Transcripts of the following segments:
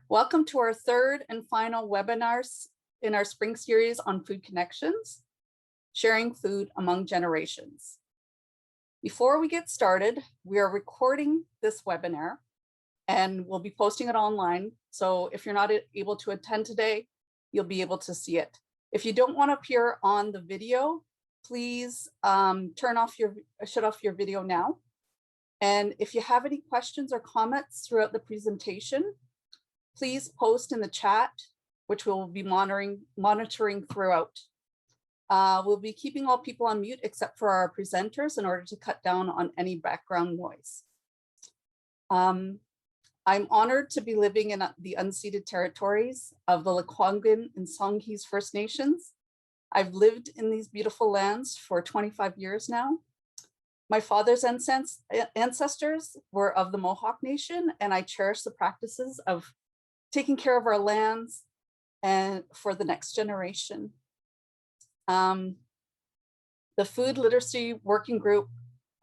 Welcome to our third and final webinars in our spring series on food connections, sharing food among generations. Before we get started, we are recording this webinar and we'll be posting it online. So if you're not able to attend today, you'll be able to see it. If you don't want to appear on the video, please shut off your video now. And if you have any questions or comments throughout the presentation, please post in the chat, which we'll be monitoring throughout. We'll be keeping all people on mute except for our presenters in order to cut down on any background noise. I'm honored to be living in the unceded territories of the Lekwungen and Songhees First Nations. I've lived in these beautiful lands for 25 years now. My father's ancestors were of the Mohawk Nation, and I cherish the practices of taking care of our lands and for the next generation. The Food Literacy Working Group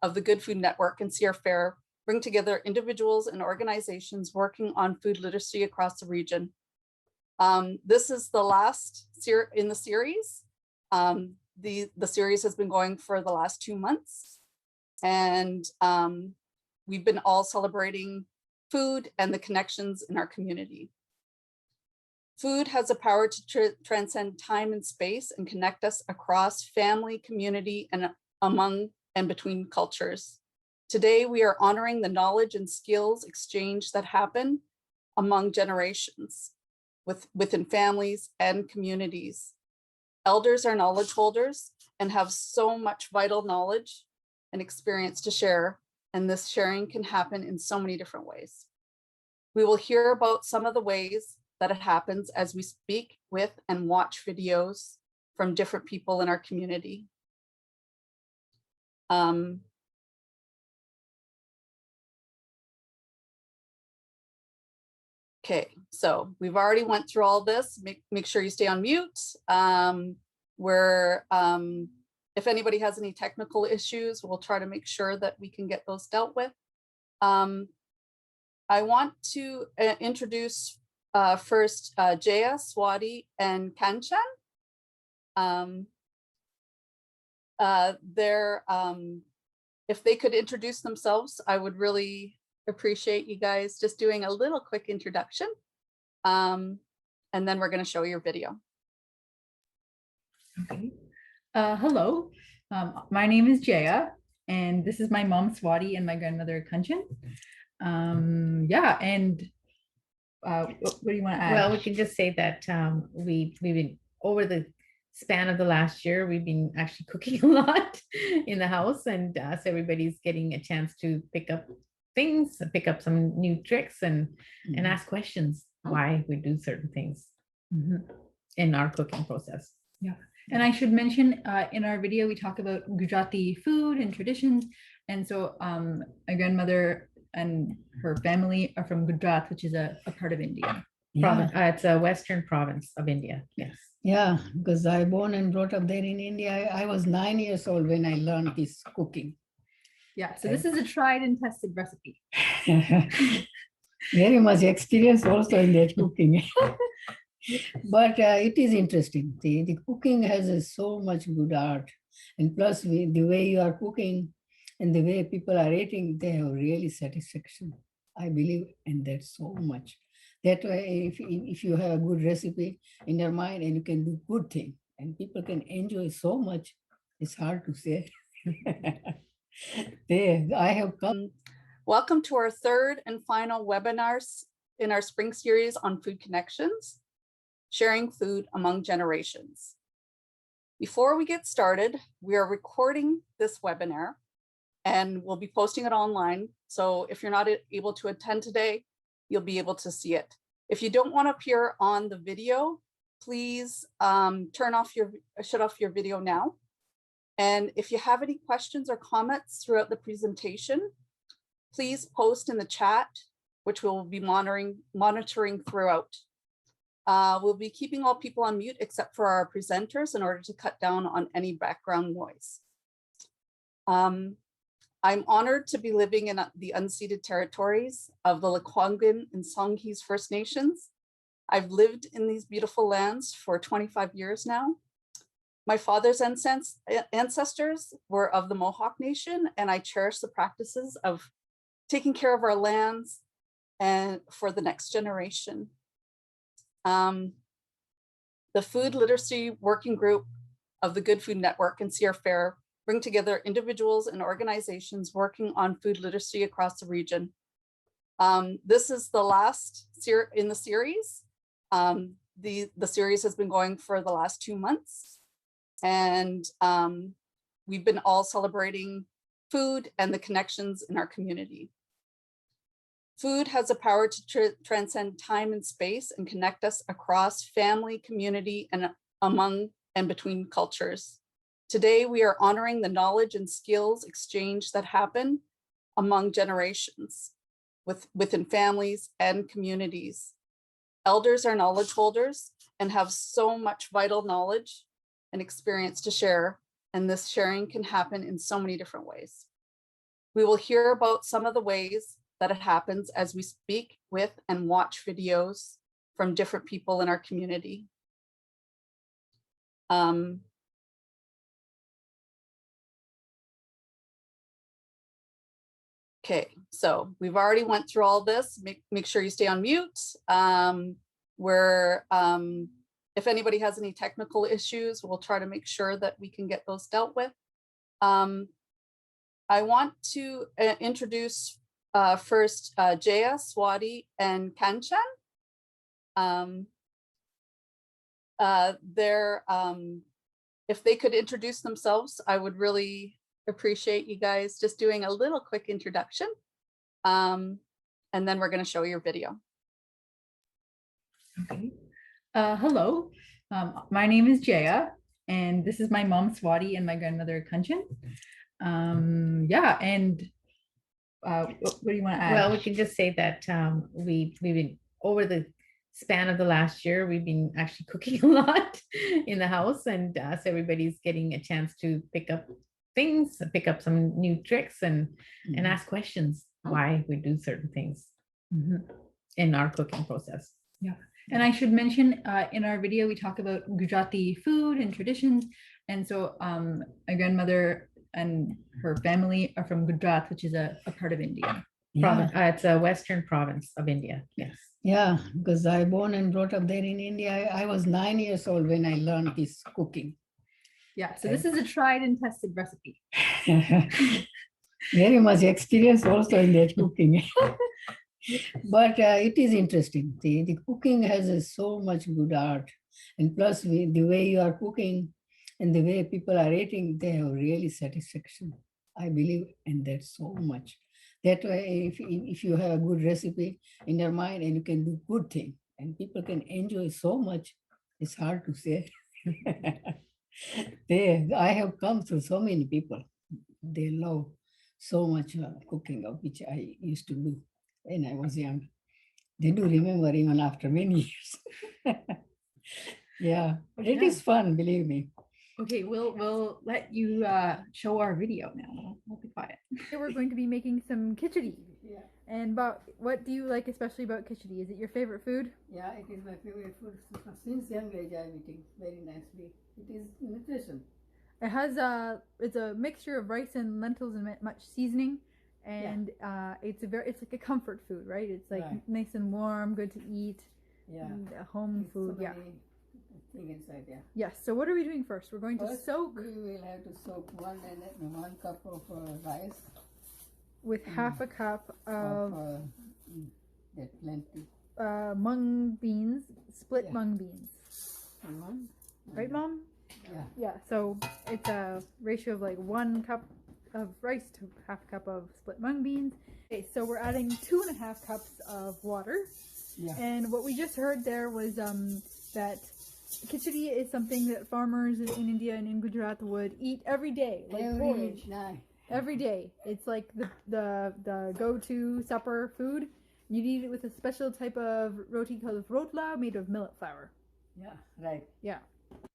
of the Good Food Network and Sierra Fair bring together individuals and organizations working on food literacy across the region. This is the last in the series. The series has been going for the last 2 months. And we've been all celebrating food and the connections in our community. Food has a power to transcend time and space and connect us across family, community, and among and between cultures. Today, we are honoring the knowledge and skills exchange that happen among generations within families and communities. Elders are knowledge holders and have so much vital knowledge and experience to share, and this sharing can happen in so many different ways. We will hear about some of the ways that it happens as we speak with and watch videos from different people in our community. Okay, so we've already went through all this. Make sure you stay on mute. If anybody has any technical issues, we'll try to make sure that we can get those dealt with. I want to introduce first Jaya, Swati, and Kanchan. If they could introduce themselves, I would really appreciate you guys just doing a little quick introduction. And then we're going to show your video. Okay. Hello, my name is Jaya, and this is my mom Swati and my grandmother Kanchan. Yeah, and what do you want to add? Well, we can just say that we've been, over the span of the last year, we've been actually cooking a lot in the house, and so everybody's getting a chance to pick up things, pick up some new tricks, and ask questions why we do certain things in our cooking process. Yeah. And I should mention in our video, we talk about Gujarati food and traditions. And so my grandmother and her family are from Gujarat, which is a part of India. Yeah. It's a western province of India. Yes. Yeah, because I born and brought up there in India. I was 9 years old when I learned this cooking. Yeah, so this is a tried and tested recipe. Very much experience also in that cooking. But it is interesting. The cooking has so much good art. And plus the way you are cooking and the way people are eating, they have really satisfaction. I believe in that so much. That way, if you have a good recipe in your mind and you can do good thing and people can enjoy so much, it's hard to say. I have come. Welcome to our third and final webinars in our spring series on food connections, sharing food among generations. Before we get started, we are recording this webinar and we'll be posting it online. So if you're not able to attend today, you'll be able to see it. If you don't want to appear on the video, please shut off your video now. And if you have any questions or comments throughout the presentation, please post in the chat, which we'll be monitoring throughout. We'll be keeping all people on mute except for our presenters in order to cut down on any background noise. I'm honored to be living in the unceded territories of the Lekwungen and Songhees First Nations. I've lived in these beautiful lands for 25 years now. My father's ancestors were of the Mohawk Nation, and I cherish the practices of taking care of our lands and for the next generation. The Food Literacy Working Group of the Good Food Network and Sierra Fair bring together individuals and organizations working on food literacy across the region. This is the last in the series. The series has been going for the last 2 months, and we've been all celebrating food and the connections in our community. Food has a power to transcend time and space and connect us across family, community, and among and between cultures. Today, we are honoring the knowledge and skills exchange that happen among generations within families and communities. Elders are knowledge holders and have so much vital knowledge and experience to share, and this sharing can happen in so many different ways. We will hear about some of the ways that it happens as we speak with and watch videos from different people in our community. Okay, so we've already went through all this. Make sure you stay on mute. If anybody has any technical issues, we'll try to make sure that we can get those dealt with. I want to introduce first Jaya, Swati, and Kanchan. If they could introduce themselves, I would really appreciate you guys just doing a little quick introduction. And then we're going to show your video. Okay. Hello, my name is Jaya, and this is my mom Swati and my grandmother Kanchan. Yeah, and what do you want to add? Well, we can just say that we've been over the span of the last year, we've been actually cooking a lot in the house, and so everybody's getting a chance to pick up things, pick up some new tricks, and ask questions why we do certain things in our cooking process. Yeah. And I should mention in our video, we talk about Gujarati food and traditions. And so my grandmother and her family are from Gujarat, which is a part of India. Yeah, It's a western province of India. Yes. yeah, because I born and brought up there in India. I was 9 years old when I learned this cooking. Yeah, so this is a tried and tested recipe. Very much experience also in that cooking. But it is interesting. The cooking has so much good art. And plus the way you are cooking and the way people are eating, they have really satisfaction. I believe in that so much. That way, if you have a good recipe in your mind and you can do good thing and people can enjoy so much, it's hard to say. I have come through so many people. They love so much cooking, of which I used to do when I was young. They do remember even after many years. Yeah, but it is fun, believe me. Okay, we'll let you show our video now. We'll be quiet. Today we're going to be making some khichdi. Yeah, And what do you like especially about khichdi? Is it your favorite food? yeah, it is my favorite food. Since young age, I'm eating very nicely. It is nutrition. It has it's a mixture of rice and lentils and much seasoning, and it's like a comfort food, right? It's like nice and warm, good to eat. Yeah, and a home food. So Yeah. thing inside, yeah. Yes. So what are we doing first? We're going to First, soak we will have to soak 1 cup of rice with half a cup of that plenty. mung beans, split Yeah. mung beans. Right, Mom? Yeah. Yeah. So it's a ratio of like 1 cup of rice to half a cup of split mung beans. Okay, so we're adding 2.5 cups of water. Yeah. And what we just heard there was that khichdi is something that farmers in India and in Gujarat would eat every day, like porridge. Every day. It's like the go-to supper food. You'd eat it with a special type of roti called rotla made of millet flour. Yeah, right. Yeah.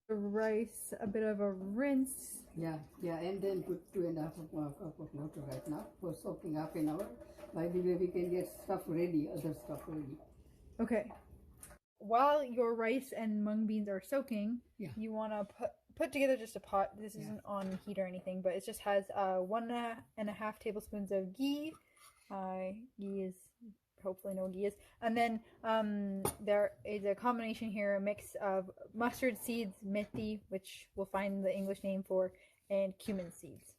The rice, a bit of a rinse. Yeah, and then put 2.5 cup of water right now for soaking half an hour. By the way, we can get stuff ready, other stuff ready. Okay. While your rice and mung beans are soaking, Yeah. you want to put together just a pot. This isn't on heat or anything, but it just has 1.5 tablespoons of ghee. Ghee is hopefully no ghee is, and then there is a combination here, a mix of mustard seeds, methi, which we'll find the English name for, and cumin seeds.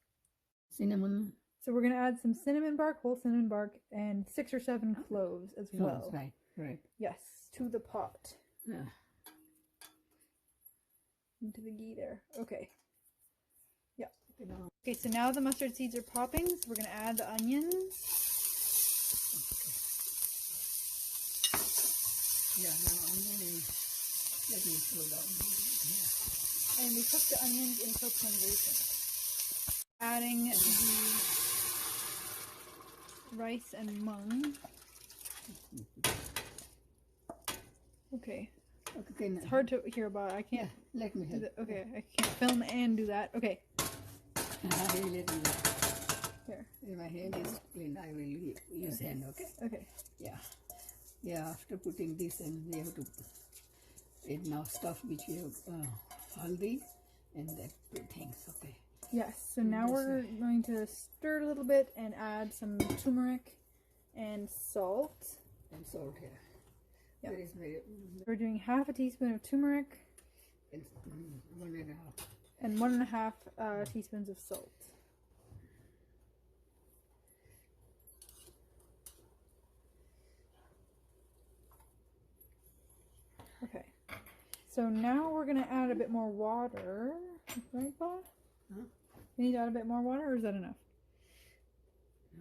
Cinnamon. So we're gonna add some cinnamon bark, whole cinnamon bark, and 6 or 7 cloves as well. Right. Yes, to the pot. Yeah. Into the ghee there. Okay. Yeah. Okay, so now the mustard seeds are popping, so we're gonna add the onions. Yeah, now onion and let me slow down. Yeah. And we cook the onions until translucent. Adding the rice and mung. Okay. Okay, It's hard to hear about. I can't. let me help. Okay, I can't film and do that. Okay. Here. If my hand is clean, I will use hand, okay? Okay. Yeah, after putting this, and we have to add now stuff which we have haldi and that two things, okay? Yes, so now we're going to stir it a little bit and add some turmeric and salt. And salt here. Yeah. There is very, We're doing 1/2 teaspoon of turmeric and 1.5. and 1.5 teaspoons of salt. Okay, so now we're gonna add a bit more water, right, Bob? Huh? You need to add a bit more water, or is that enough?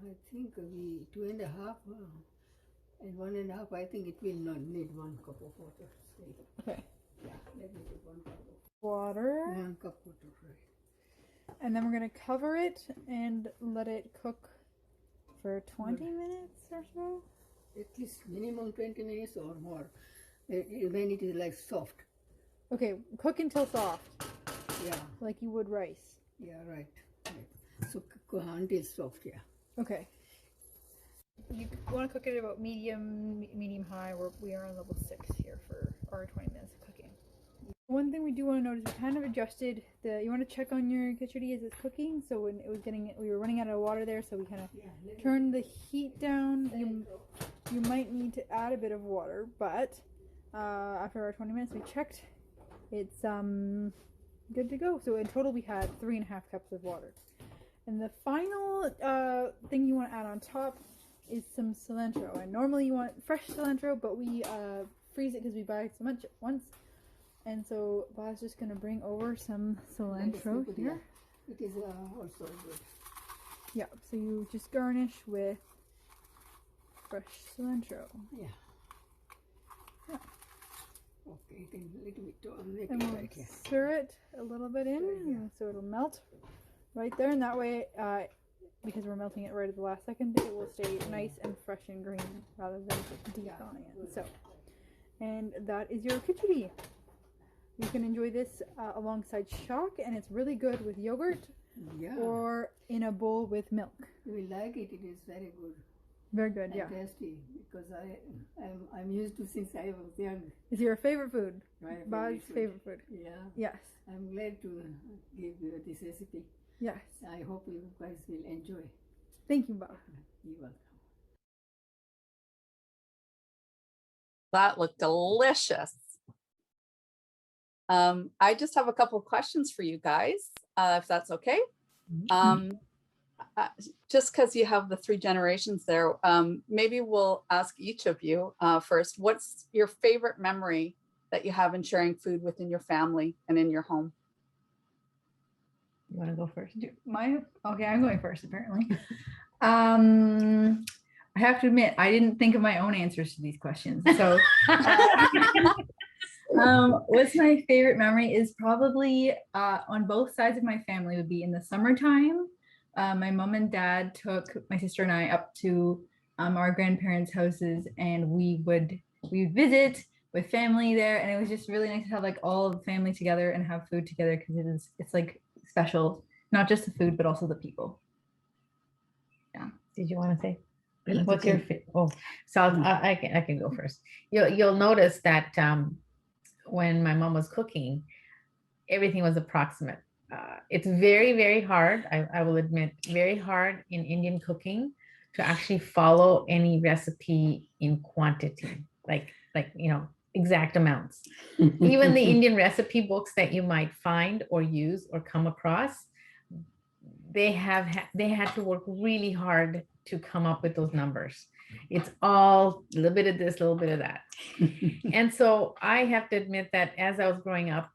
I think we 2.5 and 1.5. I think it will not need 1 cup of water. Okay. Yeah, let me put 1 cup of Water, 1 cup water, right? and then we're gonna cover it and let it cook for 20 minutes or so. At least minimum 20 minutes or more. When it is like soft. Okay, cook until soft, Yeah, like you would rice. yeah, right. So until soft, yeah. Okay. You want to cook it about medium high. We are on level 6 here for our 20 minutes of cooking. One thing we do want to notice, we kind of adjusted you want to check on your khichdi as it's cooking. So when it was we were running out of water there, so we kind of turned the heat down. You might need to add a bit of water, but after our 20 minutes we checked, it's good to go. So in total we had 3.5 cups of water. And the final thing you want to add on top is some cilantro. And normally you want fresh cilantro, but we freeze it because we buy so much at once. And so Ba's just going to bring over some cilantro here. It is also good. Yeah, so you just garnish with fresh cilantro. Yeah. Yeah. Okay, then a little bit And we'll right here. stir it a little bit in, so it'll melt right there. And that way, because we're melting it right at the last second, it will stay nice and fresh and green rather than deep thawing it. So, and that is your khichdi. You can enjoy this alongside shak, and it's really good with yogurt or in a bowl with milk. You will like it. It is very good. Very good, yeah. And tasty, because I'm used to since I was young. Is your favorite food? My Ba's favorite food. Yeah. Yes. I'm glad to give you this recipe. Yes. I hope you guys will enjoy. Thank you, Ba. You're welcome. That looked delicious. I just have a couple of questions for you guys, if that's okay. Just because you have the 3 generations there, maybe we'll ask each of you first, what's your favorite memory that you have in sharing food within your family and in your home? You want to go first? Okay, I'm going first apparently. I have to admit, I didn't think of my own answers to these questions. So what's my favorite memory is probably on both sides of my family would be in the summertime. My mom and dad took my sister and I up to our grandparents' houses, and we would visit. with family there, and it was just really nice to have like all the family together and have food together because it's like special, not just the food but also the people. Did you want to say? Well, What's your oh, so I can go first. You'll notice that when my mom was cooking, everything was approximate. It's very, very hard. I will admit, very hard in Indian cooking to actually follow any recipe in quantity, like exact amounts. Even the Indian recipe books that you might find or use or come across, they had to work really hard to come up with those numbers. It's all a little bit of this, a little bit of that. And so I have to admit that as I was growing up,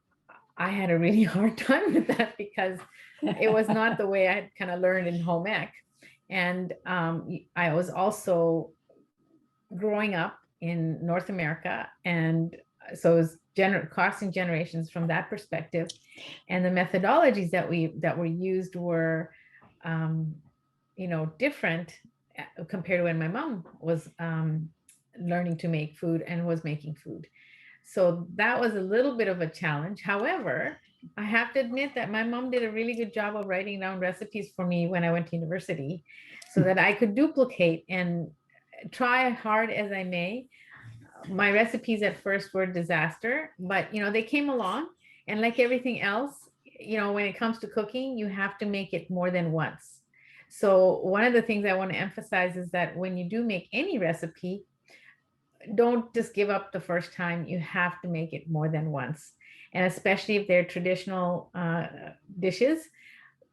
I had a really hard time with that because it was not the way I had kind of learned in home ec. And I was also growing up in North America, and so it was crossing generations from that perspective. And the methodologies that were used were different compared to when my mom was learning to make food and was making food. So that was a little bit of a challenge. However, I have to admit that my mom did a really good job of writing down recipes for me when I went to university so that I could duplicate and try hard as I may. My recipes at first were a disaster, but they came along, and like everything else, when it comes to cooking, you have to make it more than once. So one of the things I want to emphasize is that when you do make any recipe, don't just give up the first time. You have to make it more than once. And especially if they're traditional dishes.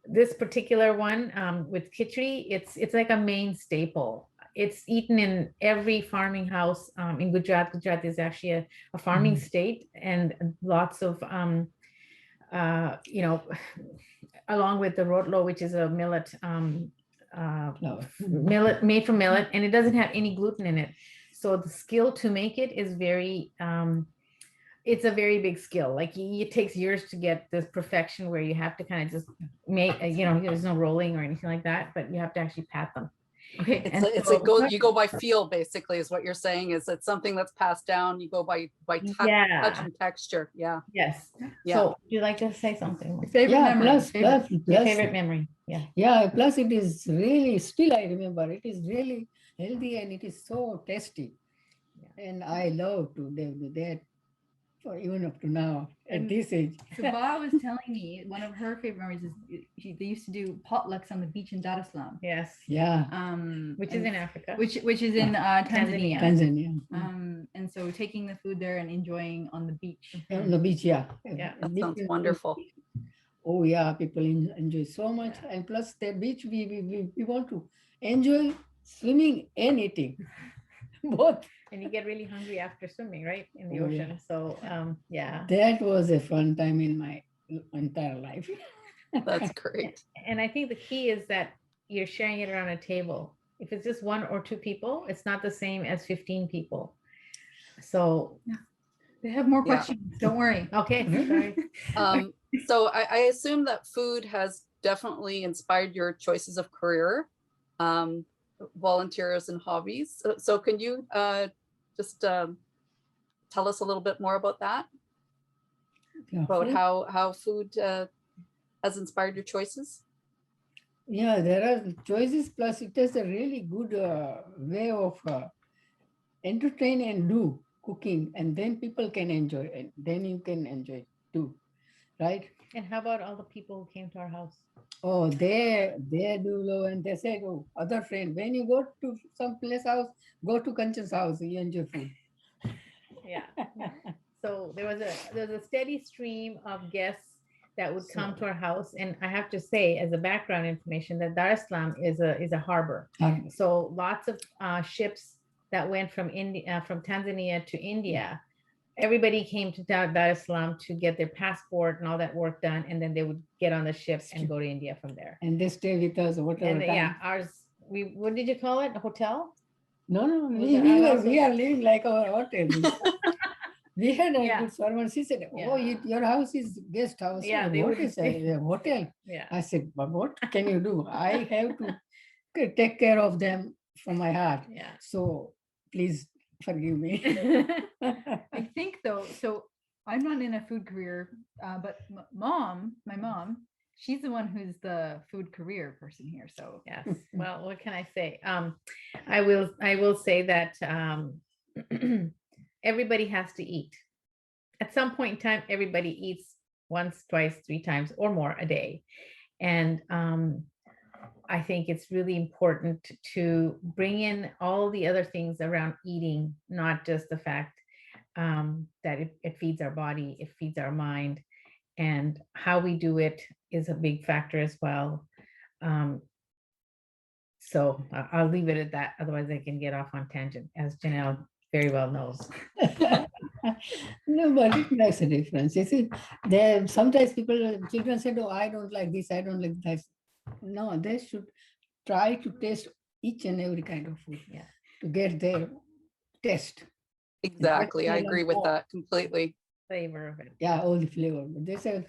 This particular one with khichdi, it's like a main staple. It's eaten in every farming house in Gujarat. Gujarat is actually a farming state, and lots of, along with the rotlo, which is a millet, millet made from millet, and it doesn't have any gluten in it. So the skill to make it is very, it's a very big skill. Like it takes years to get this perfection where you have to kind of just make, there's no rolling or anything like that, but you have to actually pat them. Okay. You go by feel, basically, is what you're saying. Is it's something that's passed down. You go by touch and texture. Yeah. Yes. Yeah. So would you like to say something? Favorite memory. Your favorite memory. Yeah. Yeah. Plus, it is really still I remember. It is really healthy and it is so tasty. Yeah. And I love to do that. For even up to now at this age. Sabah was telling me one of her favorite memories is they used to do potlucks on the beach in Dar es Salaam. Yes. Yeah. Which is in Africa. Which is in Tanzania. Tanzania. And so taking the food there and enjoying on the beach. On the beach, yeah. Yeah, that sounds wonderful. Oh yeah, people enjoy so much, and plus the beach we want to enjoy swimming and eating, both. And you get really hungry after swimming, right? In the ocean. Yeah. So, yeah. That was a fun time in my entire life. That's great. And I think the key is that you're sharing it around a table. If it's just 1 or 2 people, it's not the same as 15 people. So they have more questions. Don't worry. Okay. Sorry. So I assume that food has definitely inspired your choices of career, volunteers and hobbies. So can you just tell us a little bit more about that? Yeah, about how food has inspired your choices? Yeah, there are choices, plus it is a really good way of entertain and do cooking, and then people can enjoy it. Then you can enjoy too, right? And how about all the people who came to our house? Oh, they do love, and they say, oh, other friend, when you go to some place house, go to Kanchan's house, you enjoy food. Yeah. So there was a steady stream of guests that would come to our house, and I have to say, as a background information, that Dar es Salaam is a harbor. So lots of ships that went from Tanzania to India. Everybody came to Dar es Salaam to get their passport and all that work done, and then they would get on the ship and go to India from there. And they stay with us whatever time. Yeah, ours. What did you call it? A hotel? No, we are living like our hotel. We had a good servant. She said, "Oh, your house is guest house. Yeah, what is a hotel?" Yeah. I said, "But what can you do? I have to take care of them from my heart. Yeah. So please forgive me." I though, so I'm not in a food career, but my mom, she's the one who's the food career person here. So Yes. Well, what can I say? I will say that everybody has to eat. At some point in time, everybody eats once, twice, 3 times or more a day. And I think it's really important to bring in all the other things around eating, not just the fact that it feeds our body, it feeds our mind, and how we do it is a big factor as well. So I'll leave it at that. Otherwise, I can get off on tangent, as Janelle very well knows. No, but it makes a difference. You see, there sometimes children said, "Oh, I don't like this, I don't like that." No, they should try to taste each and every kind of food, Yeah. to get their taste. Exactly. I That's agree with all. that completely. Flavor of it. Yeah, all the flavor. But they say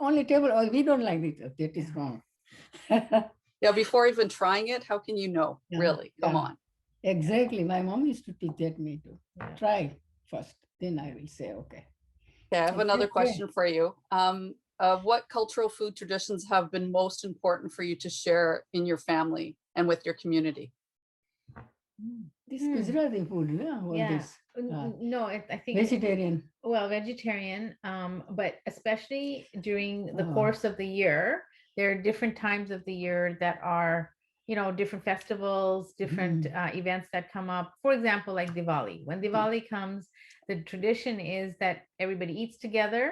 only table. Oh, we don't like it. That is wrong. Yeah, before even trying it, how can you know? Yeah, Really? Come yeah. on. Exactly. My mom used to teach that me to Yeah. try first. Then I will say, okay. Okay, I have another Okay. question for you. What cultural food traditions have been most important for you to share in your family and with your community? This Hmm. Gujarati food, yeah, all Yeah. this No, I think vegetarian. well, vegetarian, but especially during the Oh. course of the year, there are different times of the year that are, different festivals, different events that come up. For example, like Diwali. When Diwali comes, the tradition is that everybody eats together,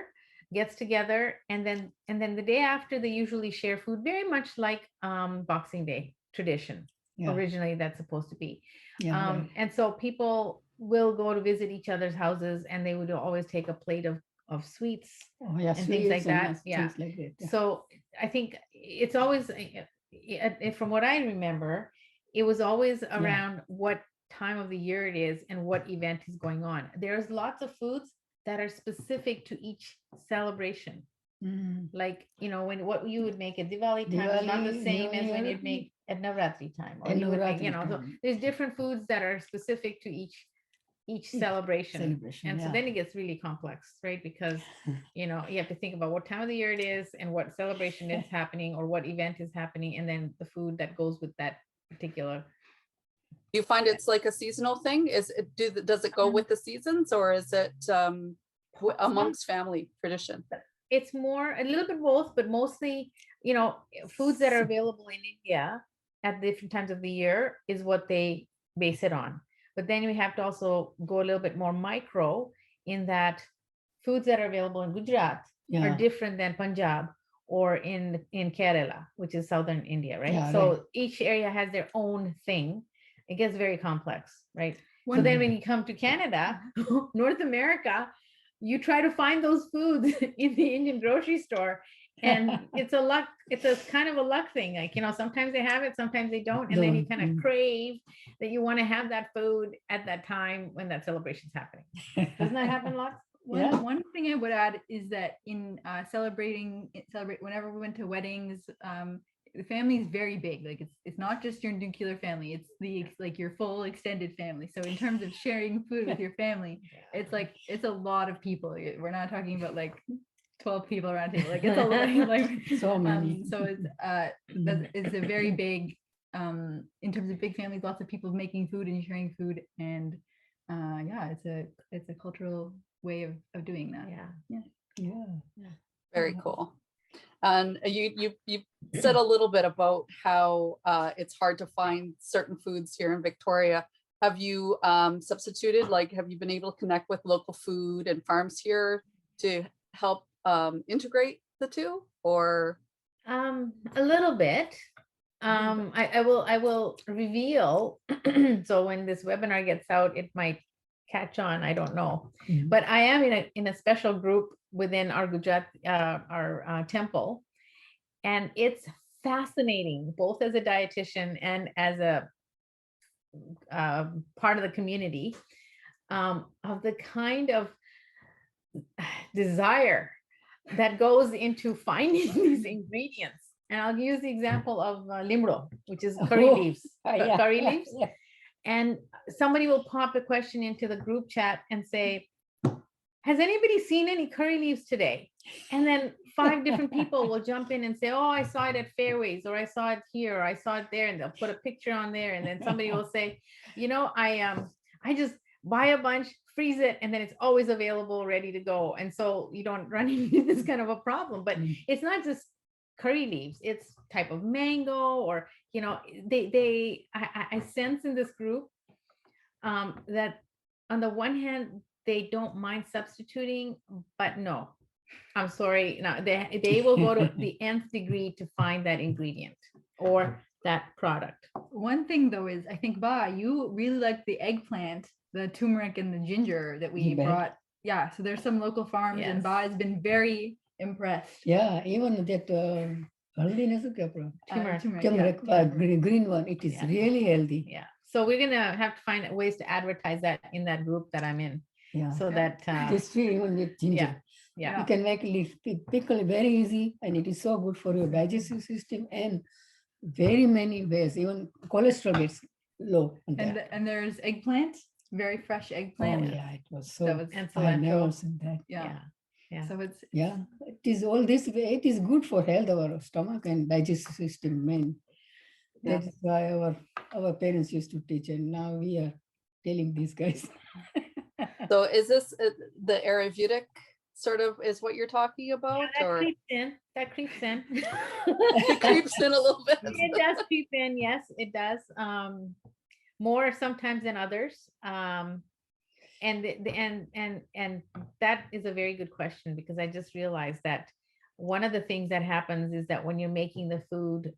gets together, and then the day after they usually share food, very much like Boxing Day tradition. Yeah. Originally, that's supposed to be. Yeah, right. And so people will go to visit each other's houses, and they would always take a plate of sweets Oh, yeah, and things like sweets and that. Yeah. things like that. Yeah. So I think it's always, from what I remember, it was always around what time of the year it is and what event is going on. There's lots of foods that are specific to each celebration. Mm. Like, when what you would make at Diwali time is not the Diwali, same New as when Year. you'd make at Navratri time. Or At you would make, Navratri so time. there's different foods that are specific to each celebration. Celebration, And so yeah. then it gets really complex, right? Because you have to think about what time of the year it is and what celebration is happening or what event is happening, and then the food that goes with that particular. Do you find it's like a seasonal thing? Does it go with the seasons, or is it amongst family tradition? It's more a little bit both, but mostly, foods that are available in India at different times of the year is what they base it on. But then we have to also go a little bit more micro in that foods that are available in Gujarat are different than Punjab or in Kerala, which is southern India, right? Yeah, so right. each area has their own thing. It gets very complex, right? So One- then when you come to Canada, North America, you try to find those foods in the Indian grocery store, and it's a kind of a luck thing. Like, sometimes they have it, sometimes they don't. And then you kind of crave that you want to have that food at that time when that celebration's happening. Doesn't that happen lots? One thing I would add is that in celebrate whenever we went to weddings, the family is very big. Like it's not just your nuclear family, it's like your full extended family. So in terms of sharing food with your family, it's a lot of people. We're not talking about like 12 people around table. Like it's a lot, like So many. so it's a very big in terms of big families, lots of people making food and sharing food, and it's a cultural way of doing that. Yeah. Very cool. And you said a little bit about how it's hard to find certain foods here in Victoria. Have you substituted, have you been able to connect with local food and farms here to help integrate the two, or? A little bit. I will reveal. So when this webinar gets out, it might catch on. I don't know, but I am in a special group within our Gujarat, our temple, and it's fascinating, both as a dietitian and as a part of the community, of the kind of desire that goes into finding these ingredients. And I'll use the example of limro, which is curry leaves. Curry leaves. And somebody will pop a question into the group chat and say, has anybody seen any curry leaves today? And then 5 different people will jump in and say, oh, I saw it at Fairways, or I saw it here, or I saw it there, and they'll put a picture on there. And then somebody will say, I just buy a bunch, freeze it, and then it's always available, ready to go. And so you don't run into this kind of a problem. But it's not just curry leaves, it's type of mango, or I sense in this group that on the one hand, they don't mind substituting, but no, I'm sorry. No, they will go to the nth degree to find that ingredient or that product. One thing though is, I think, Ba, you really like the eggplant, the turmeric, and the ginger that we brought. Yeah, so there's some local farms, and Ba has been very impressed. Yeah, even that turmeric, green one, it is really healthy. Yeah. So we're gonna have to find ways to advertise that in that group that I'm in. Yeah. So that just even with ginger. Yeah. You can make pickle very easy, and it is so good for your digestive system and very many ways. Even cholesterol gets low. And there's eggplant, very fresh eggplant. Oh yeah, it was so. And I never seen that. Yeah. So it is all this way. It is good for health of our stomach and digestive system. That is why our parents used to teach, and now we are telling these guys. So is this the Ayurvedic sort of is what you're talking about? That creeps in. It creeps in a little bit. It does creep in. Yes, it does. More sometimes than others. And that is a very good question, because I just realized that one of the things that happens is that when you're making the food,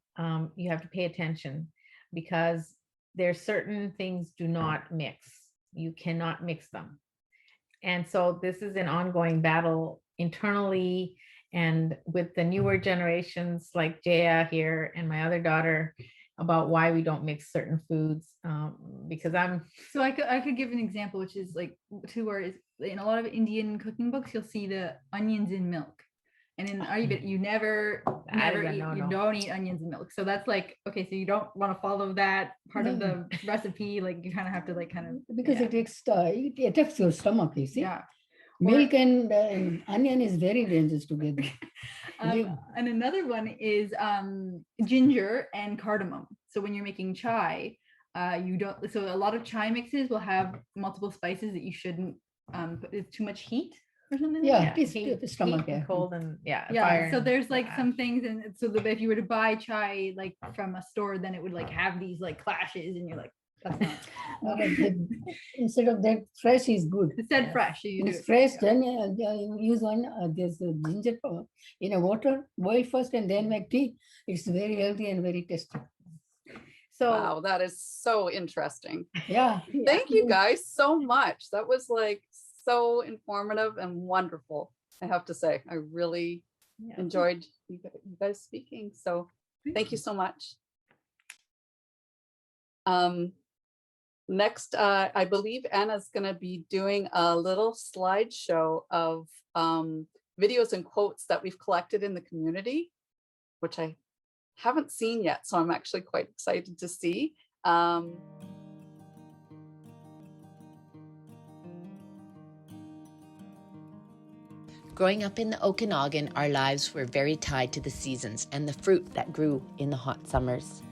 you have to pay attention, because there's certain things do not mix. You cannot mix them. And so this is an ongoing battle internally and with the newer generations like Jaya here and my other daughter about why we don't mix certain foods. Because I could give an example, which is like in a lot of Indian cooking books, you'll see the onions in milk. And in Ayurveda, you don't eat onions in milk. So that's like, okay, so you don't want to follow that part of the recipe. Like you kind of have to because it affects your stomach, you see. Yeah. Milk and onion is very dangerous together. And another one is ginger and cardamom. So when you're making chai, so a lot of chai mixes will have multiple spices that you shouldn't put. It's too much heat or something. It's stomach, cold and fire. So there's some things, and so that if you were to buy chai from a store, then it would have these clashes, and you're like, that's not. Instead of that, fresh is good. Instead, fresh. It's fresh. Then you use one. There's a ginger in a water. Boil first and then make tea. It's very healthy and very tasty. So wow, that is so interesting. Yeah. Thank you guys so much. That was so informative and wonderful. I have to say, I really enjoyed you guys speaking. So thank you so much. Next, I believe Anna's going to be doing a little slideshow of videos and quotes that we've collected in the community, which I haven't seen yet. So I'm actually quite excited to see. Growing up in the Okanagan, our lives were very tied to the seasons and the fruit that grew in the hot summers.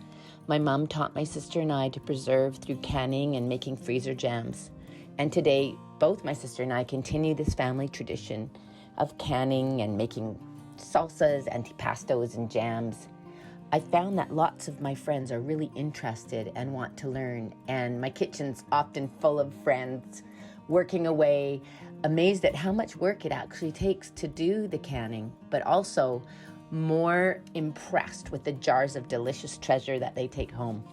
My mom taught my sister and I to preserve through canning and making freezer jams. And today, both my sister and I continue this family tradition of canning and making salsas, antipastos, and jams. I found that lots of my friends are really interested and want to learn, and my kitchen's often full of friends working away, amazed at how much work it actually takes to do the canning, but also more impressed with the jars of delicious treasure that they take home.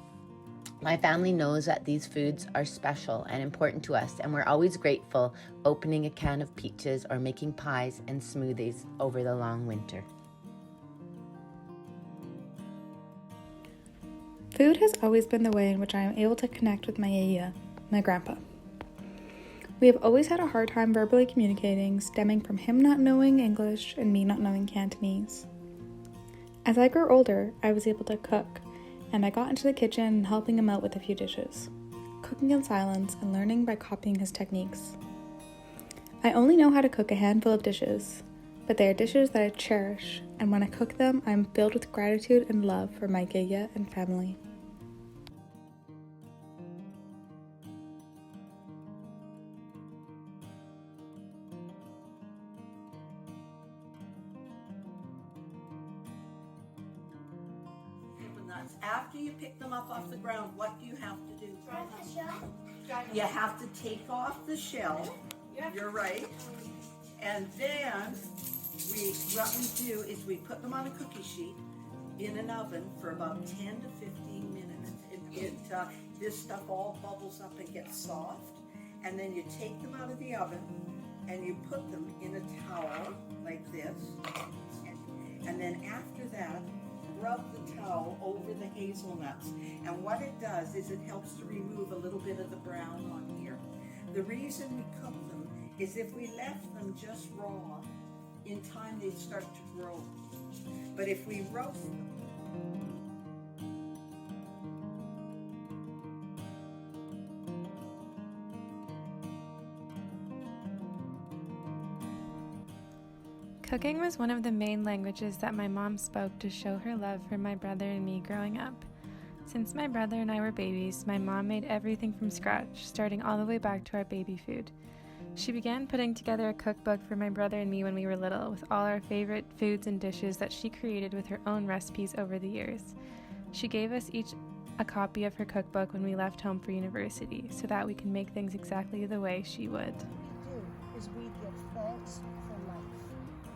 My family knows that these foods are special and important to us, and we're always grateful opening a can of peaches or making pies and smoothies over the long winter. Food has always been the way in which I am able to connect with my yaya, my grandpa. We have always had a hard time verbally communicating, stemming from him not knowing English and me not knowing Cantonese. As I grew older, I was able to cook, and I got into the kitchen helping him out with a few dishes, cooking in silence and learning by copying his techniques. I only know how to cook a handful of dishes, but they are dishes that I cherish, and when I cook them, I'm filled with gratitude and love for my yaya and family. After you pick them up off the ground, what do you have to do? You have to take off the shell. You're right. And then what we do is we put them on a cookie sheet in an oven for about 10 to 15 minutes. This stuff all bubbles up and gets soft. And then you take them out of the oven and you put them in a towel like this. And then after that, rub the towel over the hazelnuts. And what it does is it helps to remove a little bit of the brown on here. The reason we cook them is if we left them just raw, in time they'd start to grow. But if we roast them, Cooking was one of the main languages that my mom spoke to show her love for my brother and me growing up. Since my brother and I were babies, my mom made everything from scratch, starting all the way back to our baby food. She began putting together a cookbook for my brother and me when we were little, with all our favorite foods and dishes that she created with her own recipes over the years. She gave us each a copy of her cookbook when we left home for university, so that we can make things exactly the way she would. What we do is we give thanks for life.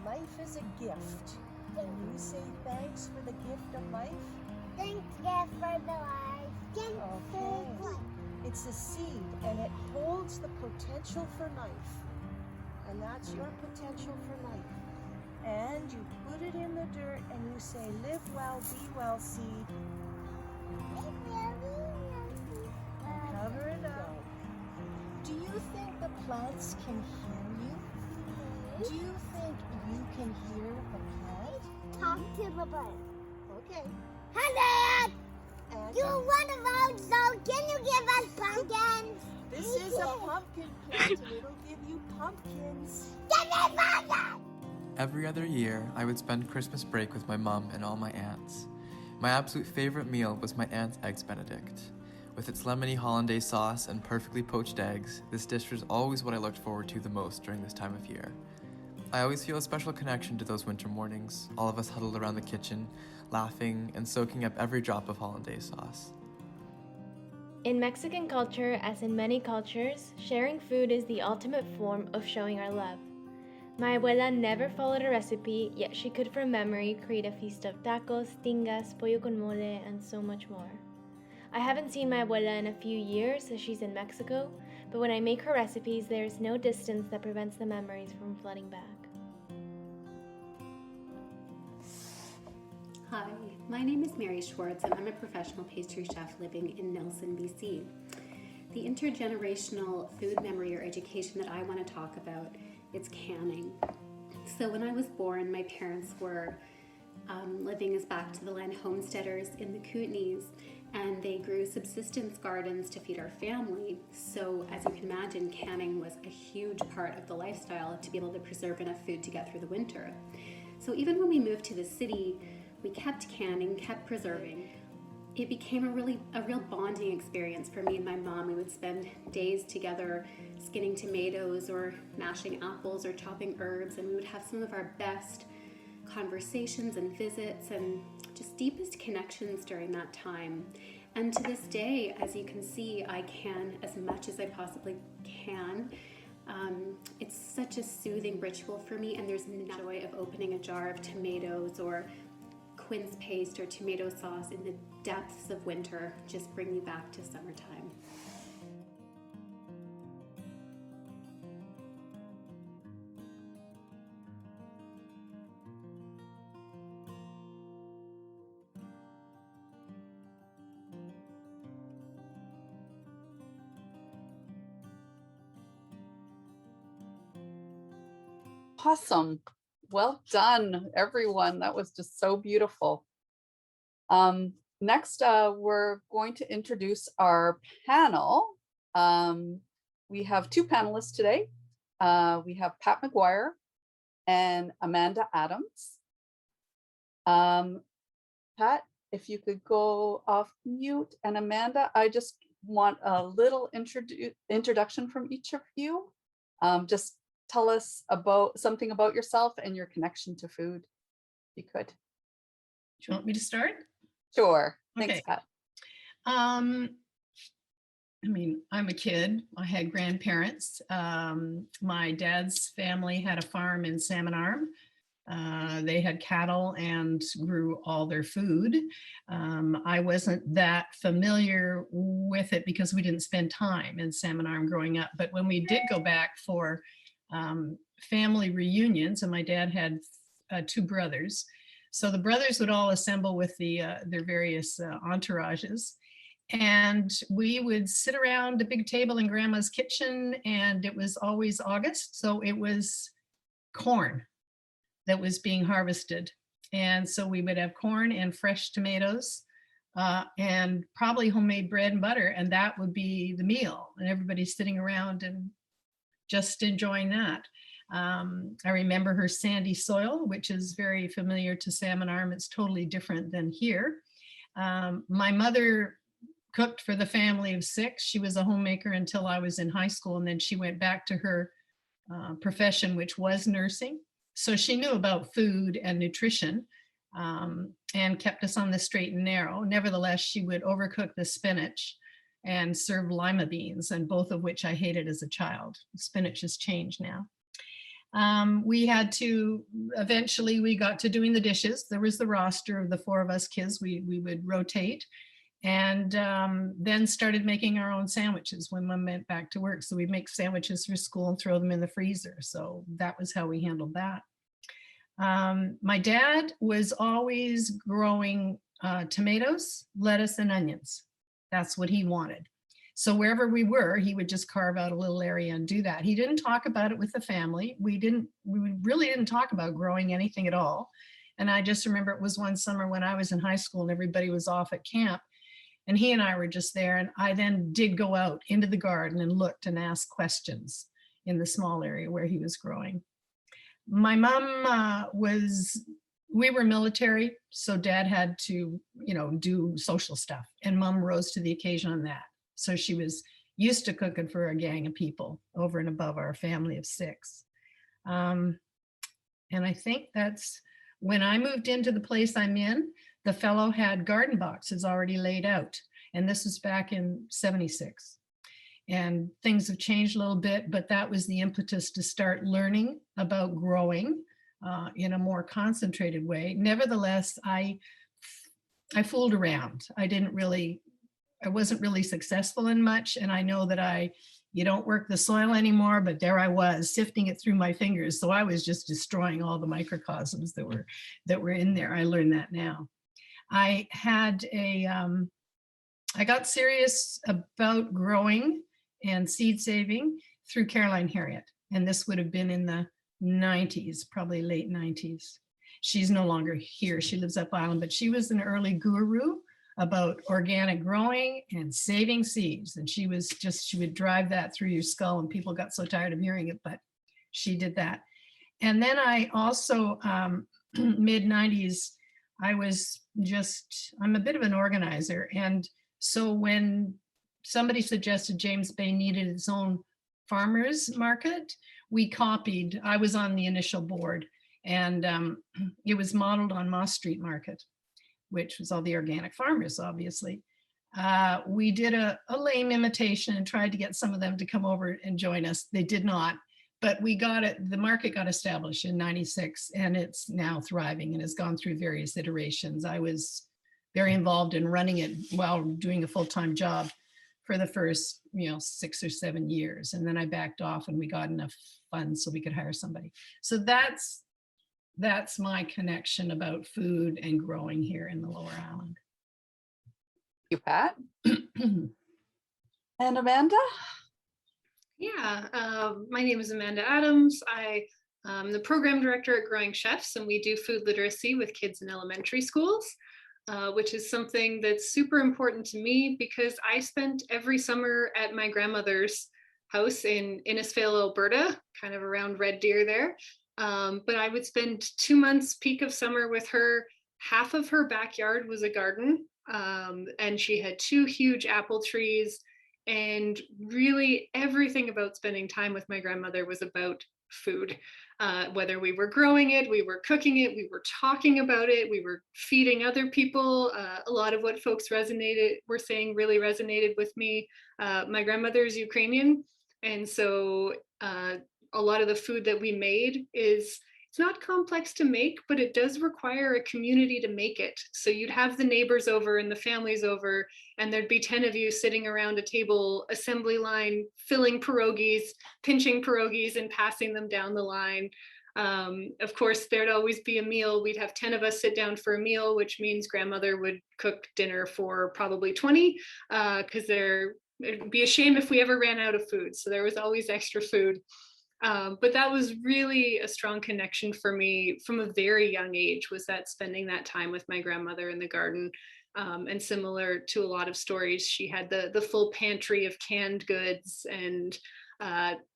Life is a gift. Can you say thanks for the gift of life? Thanks, gift for the life. Okay. It's a seed and it holds the potential for life. And that's your potential for life. And you put it in the dirt and you say, live well, be well, seed. Cover it up. Do you think the plants can hear you? Do you think you can hear the plant? Talk to the bird. Okay. Hi, Dad! And You're one of those, so can you give us pumpkins? this is a pumpkin plant and it'll give you pumpkins. Give me pumpkins! Every other year, I would spend Christmas break with my mom and all my aunts. My absolute favorite meal was my aunt's Eggs Benedict. With its lemony hollandaise sauce and perfectly poached eggs, this dish was always what I looked forward to the most during this time of year. I always feel a special connection to those winter mornings, all of us huddled around the kitchen, laughing and soaking up every drop of hollandaise sauce. In Mexican culture, as in many cultures, sharing food is the ultimate form of showing our love. My abuela never followed a recipe, yet she could from memory create a feast of tacos, tingas, pollo con mole, and so much more. I haven't seen my abuela in a few years as she's in Mexico, but when I make her recipes, there is no distance that prevents the memories from flooding back. Hi, my name is Mary Schwartz and I'm a professional pastry chef living in Nelson, BC. The intergenerational food memory or education that I want to talk about is canning. So when I was born, my parents were living as back to the land homesteaders in the Kootenays, and they grew subsistence gardens to feed our family. So as you can imagine, canning was a huge part of the lifestyle to be able to preserve enough food to get through the winter. So even when we moved to the city, we kept canning, kept preserving. It became a real bonding experience for me and my mom. We would spend days together skinning tomatoes or mashing apples or chopping herbs, and we would have some of our best conversations and visits and just deepest connections during that time. And to this day, as you can see, I can as much as I possibly can. It's such a soothing ritual for me, and there's no joy of opening a jar of tomatoes or quince paste or tomato sauce in the depths of winter just bring me back to summertime. Awesome. Well done, everyone. That was just so beautiful. Next, we're going to introduce our panel. We have two panelists today. we have Pat McGuire and Amanda Adams. Pat, if you could go off mute, and Amanda, I just want a little introduction from each of you. Just tell us about something about yourself and your connection to food, if you could. Do you want me to start? Sure. Thanks, Okay. Pat. I mean, I'm a kid. I had grandparents. My dad's family had a farm in Salmon Arm. They had cattle and grew all their food. I wasn't that familiar with it because we didn't spend time in Salmon Arm growing up. But when we did go back for family reunions, and my dad had 2 brothers, so the brothers would all assemble with their various entourages. And we would sit around a big table in Grandma's kitchen, and it was always August. So it was corn that was being harvested. And so we would have corn and fresh tomatoes and probably homemade bread and butter. And that would be the meal. And everybody's sitting around and just enjoying that. I remember her sandy soil, which is very familiar to Salmon Arm. It's totally different than here. My mother cooked for the family of 6. She was a homemaker until I was in high school, and then she went back to her profession, which was nursing. So she knew about food and nutrition and kept us on the straight and narrow. Nevertheless, she would overcook the spinach and serve lima beans, and both of which I hated as a child. Spinach has changed now. We had to, eventually we got to doing the dishes. There was the roster of the 4 of us kids. We would rotate, and then started making our own sandwiches when Mom went back to work. So we'd make sandwiches for school and throw them in the freezer. So that was how we handled that. My dad was always growing tomatoes, lettuce, and onions. That's what he wanted. So wherever we were, he would just carve out a little area and do that. He didn't talk about it with the family. We really didn't talk about growing anything at all. And I just remember it was one summer when I was in high school and everybody was off at camp. And he and I were just there. And I then did go out into the garden and looked and asked questions in the small area where he was growing. My mom we were military, so Dad had to, do social stuff, and Mom rose to the occasion on that. So she was used to cooking for a gang of people over and above our family of 6. And I think that's when I moved into the place I'm in, the fellow had garden boxes already laid out. And this was back in 76. And things have changed a little bit, but that was the impetus to start learning about growing in a more concentrated way. Nevertheless, I fooled around. I wasn't really successful in much. And I know that you don't work the soil anymore, but there I was sifting it through my fingers. So I was just destroying all the microcosms that were in there. I learned that now. I got serious about growing and seed saving through Caroline Harriet. And this would have been in the 90s, probably late 90s. She's no longer here. She lives up island, but she was an early guru about organic growing and saving seeds. And she would drive that through your skull, and people got so tired of hearing it, but she did that. And then I also, mid 90s, I'm a bit of an organizer. And so when somebody suggested James Bay needed its own farmers market, we copied. I was on the initial board, and it was modeled on Moss Street Market, which was all the organic farmers, obviously. We did a lame imitation and tried to get some of them to come over and join us. They did not, but the market got established in 96, and it's now thriving and has gone through various iterations. I was very involved in running it while doing a full-time job for the first 6 or 7 years. And then I backed off, and we got enough funds so we could hire somebody. So that's my connection about food and growing here in the Lower Island. Thank you, Pat. And Amanda? Yeah, my name is Amanda Adams. I'm the program director at Growing Chefs, and we do food literacy with kids in elementary schools, which is something that's super important to me because I spent every summer at my grandmother's house in Innisfail, Alberta, kind of around Red Deer there. But I would spend 2 months peak of summer with her. Half of her backyard was a garden, and she had 2 huge apple trees. And really everything about spending time with my grandmother was about food. Whether we were growing it, we were cooking it, we were talking about it, we were feeding other people. A lot of what folks were saying really resonated with me. My grandmother is Ukrainian, and so a lot of the food that we made it's not complex to make, but it does require a community to make it. So you'd have the neighbors over and the families over, and there'd be 10 of you sitting around a table, assembly line, filling pierogies, pinching pierogies and passing them down the line. Of course, there'd always be a meal. We'd have 10 of us sit down for a meal, which means grandmother would cook dinner for probably 20, because it'd be a shame if we ever ran out of food. So there was always extra food. But that was really a strong connection for me from a very young age, was that spending that time with my grandmother in the garden. And similar to a lot of stories, she had the full pantry of canned goods, and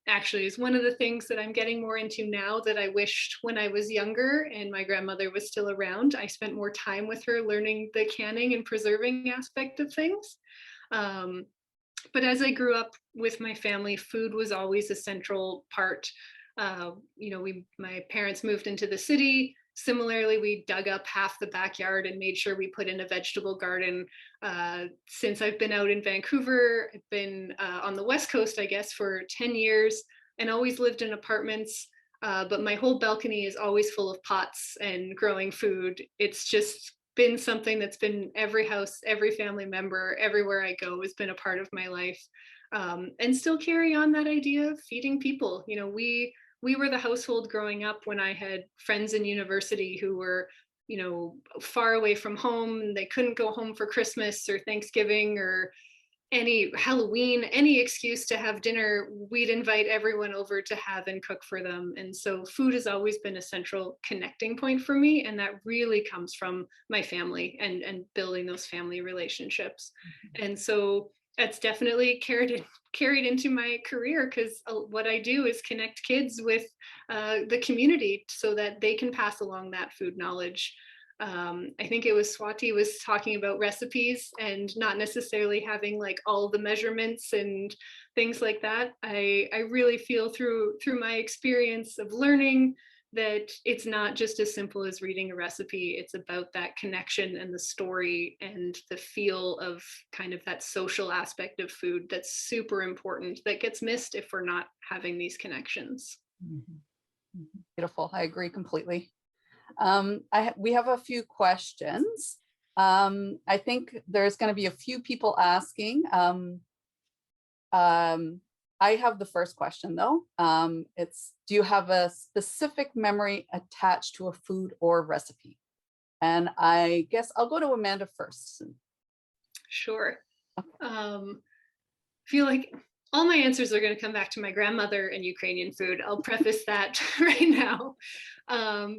actually is one of the things that I'm getting more into now that I wished when I was younger and my grandmother was still around. I spent more time with her learning the canning and preserving aspect of things. But as I grew up with my family, food was always a central part. My parents moved into the city. Similarly, we dug up half the backyard and made sure we put in a vegetable garden. Since I've been out in Vancouver, I've been on the West Coast, I guess, for 10 years and always lived in apartments. But my whole balcony is always full of pots and growing food. It's just been something that's been every house, every family member, everywhere I go has been a part of my life. And still carry on that idea of feeding people. We were the household growing up when I had friends in university who were, far away from home, and they couldn't go home for Christmas or Thanksgiving or any Halloween, any excuse to have dinner, we'd invite everyone over to have and cook for them. And so food has always been a central connecting point for me. And that really comes from my family and building those family relationships. Mm-hmm. And so that's definitely carried into my career, because what I do is connect kids with the community so that they can pass along that food knowledge. I think it was Swati was talking about recipes and not necessarily having like all the measurements and things like that. I really feel through my experience of learning that it's not just as simple as reading a recipe. It's about that connection and the story and the feel of kind of that social aspect of food that's super important, that gets missed if we're not having these connections. Mm-hmm. Beautiful. I agree completely. We have a few questions. I think there's going to be a few people asking. I have the first question though. Do you have a specific memory attached to a food or recipe? And I guess I'll go to Amanda first. Sure. I feel like all my answers are going to come back to my grandmother and Ukrainian food. I'll preface that right now.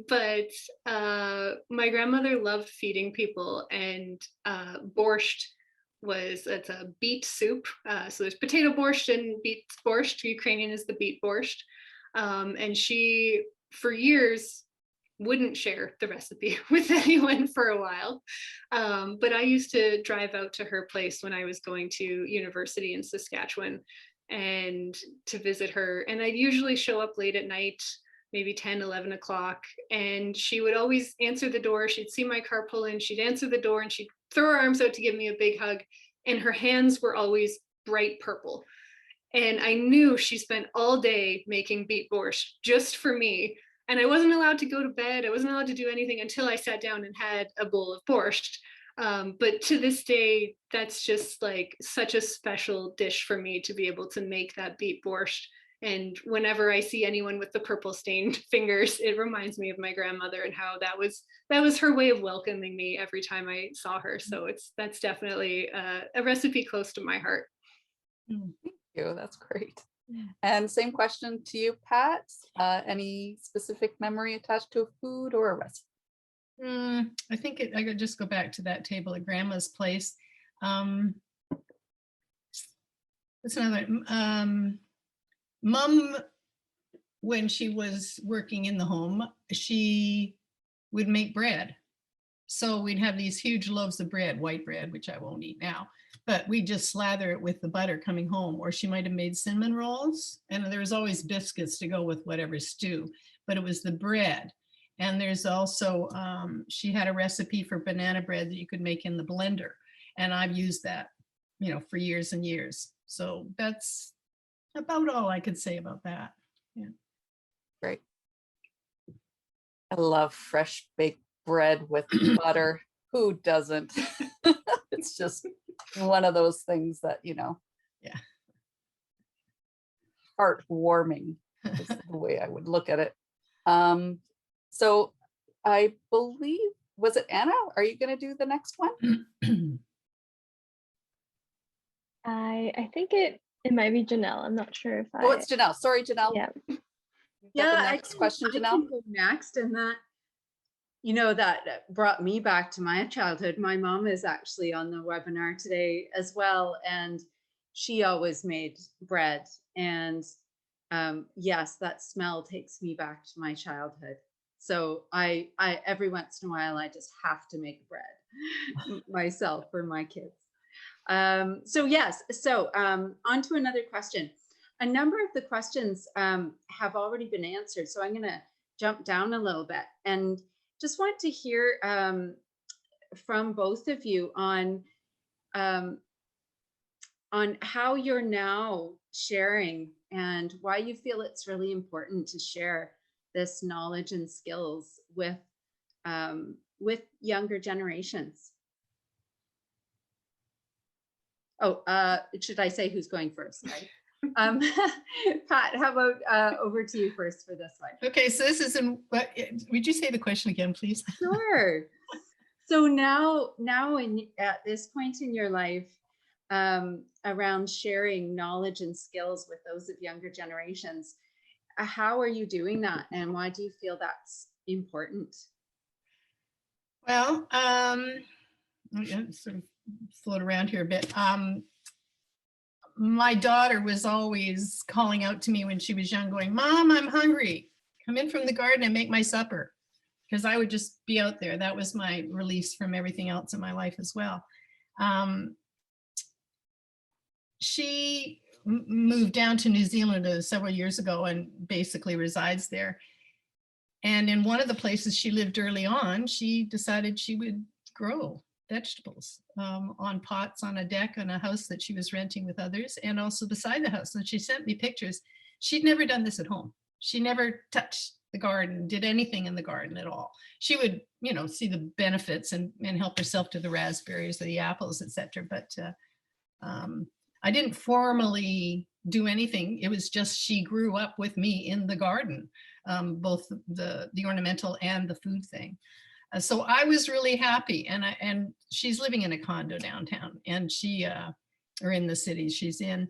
But my grandmother loved feeding people, and borscht it's a beet soup. So there's potato borscht and beet borscht. Ukrainian is the beet borscht. And she, for years, wouldn't share the recipe with anyone for a while. But I used to drive out to her place when I was going to university in Saskatchewan and to visit her. And I'd usually show up late at night, maybe 10, 11 o'clock. And she would always answer the door. She'd see my car pull in, she'd answer the door, and she'd throw her arms out to give me a big hug. And her hands were always bright purple. And I knew she spent all day making beet borscht just for me. And I wasn't allowed to go to bed. I wasn't allowed to do anything until I sat down and had a bowl of borscht. But to this day, that's just like such a special dish for me to be able to make that beet borscht. And whenever I see anyone with the purple stained fingers, it reminds me of my grandmother and how that was her way of welcoming me every time I saw her. So that's definitely a recipe close to my heart. Thank you. That's great. And same question to you, Pat. Any specific memory attached to a food or a recipe? I think I could just go back to that table at Grandma's place. That's another. Mom, when she was working in the home, she would make bread. So we'd have these huge loaves of bread, white bread, which I won't eat now, but we just slather it with the butter coming home. Or she might have made cinnamon rolls, and there was always biscuits to go with whatever stew, but it was the bread. And there's also, she had a recipe for banana bread that you could make in the blender. And I've used that, you know, for years and years. So that's about all I could say about that. Yeah. Great. I love fresh baked bread with butter. Who doesn't? It's just one of those things that, you know, yeah, heartwarming is the way I would look at it. So I believe, was it Anna? Are you going to do the next one? I think it might be Janelle. I'm not sure if Oh, it's Janelle. Sorry, Janelle. Yeah. Yeah, The next question, I Janelle. can go next, and that, you know, that brought me back to my childhood. My mom is actually on the webinar today as well, and she always made bread. And yes, that smell takes me back to my childhood. So I every once in a while I just have to make bread myself for my kids. So yes, so on to another question. A number of the questions have already been answered, so I'm going to jump down a little bit and just want to hear from both of you on how you're now sharing and why you feel it's really important to share this knowledge and skills with younger generations. Oh, should I say who's going first? Right? Pat, how about over to you first for this one? Okay, so this is would you say the question again, please? Sure. So now at this point in your life, around sharing knowledge and skills with those of younger generations, how are you doing that, and why do you feel that's important? Well, sort of float around here a bit. My daughter was always calling out to me when she was young, going, "Mom, I'm hungry. Come in from the garden and make my supper." Because I would just be out there. That was my release from everything else in my life as well. She moved down to New Zealand several years ago and basically resides there. And in one of the places she lived early on, she decided she would grow vegetables on pots on a deck on a house that she was renting with others, and also beside the house. And she sent me pictures. She'd never done this at home. She never touched the garden, did anything in the garden at all. She would, you know, see the benefits and help herself to the raspberries or the apples, etc. But I didn't formally do anything. It was just she grew up with me in the garden, both the ornamental and the food thing. So I was really happy, and she's living in a condo downtown, and she or in the city she's in.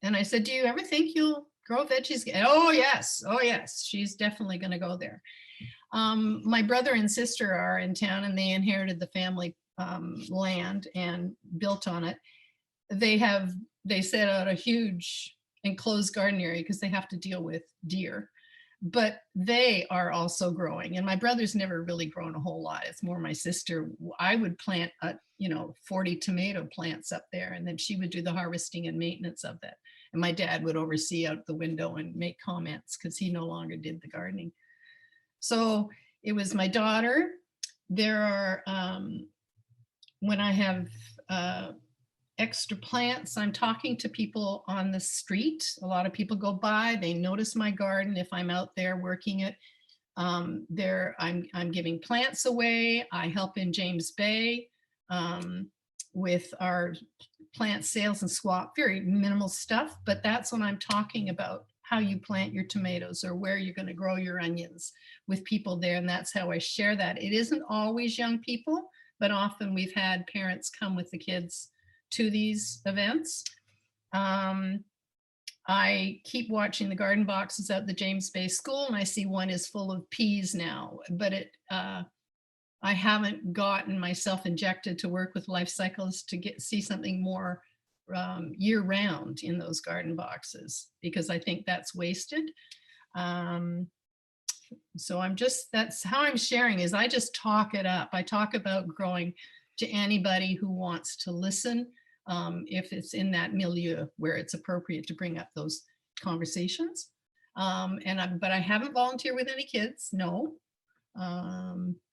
And I said, "Do you ever think you'll grow veggies?" Oh yes, she's definitely going to go there. My brother and sister are in town, and they inherited the family land and built on it. They set out a huge enclosed garden area because they have to deal with deer. But they are also growing, and my brother's never really grown a whole lot. It's more my sister. I would plant 40 tomato plants up there, and then she would do the harvesting and maintenance of that, and my dad would oversee out the window and make comments because he no longer did the gardening. So it was my daughter. There are when I have extra plants, I'm talking to people on the street. A lot of people go by, they notice my garden if I'm out there working it. I'm giving plants away. I help in James Bay with our plant sales and swap, very minimal stuff, but that's when I'm talking about how you plant your tomatoes or where you're going to grow your onions with people there, and that's how I share that. It isn't always young people, but often we've had parents come with the kids to these events. I keep watching the garden boxes at the James Bay School, and I see one is full of peas now, but I haven't gotten myself injected to work with life cycles to see something more year round in those garden boxes, because I think that's wasted. So that's how I'm sharing, is I just talk it up. I talk about growing to anybody who wants to listen, if it's in that milieu where it's appropriate to bring up those conversations. But I haven't volunteered with any kids, no.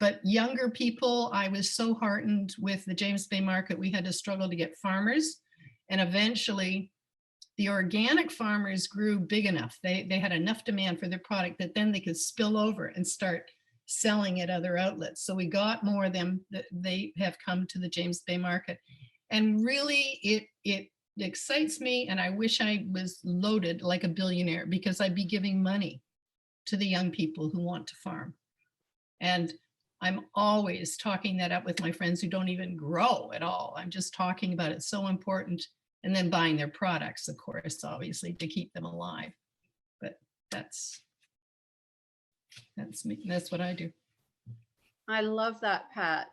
But younger people, I was so heartened with the James Bay market. We had to struggle to get farmers, and eventually the organic farmers grew big enough. They had enough demand for their product that then they could spill over and start selling at other outlets. So we got more of them. They have come to the James Bay market. And really it excites me, and I wish I was loaded like a billionaire, because I'd be giving money to the young people who want to farm. And I'm always talking that up with my friends who don't even grow at all. I'm just talking about it. So important. And then buying their products, of course, obviously, to keep them alive. But that's me. That's what I do. I love that, Pat.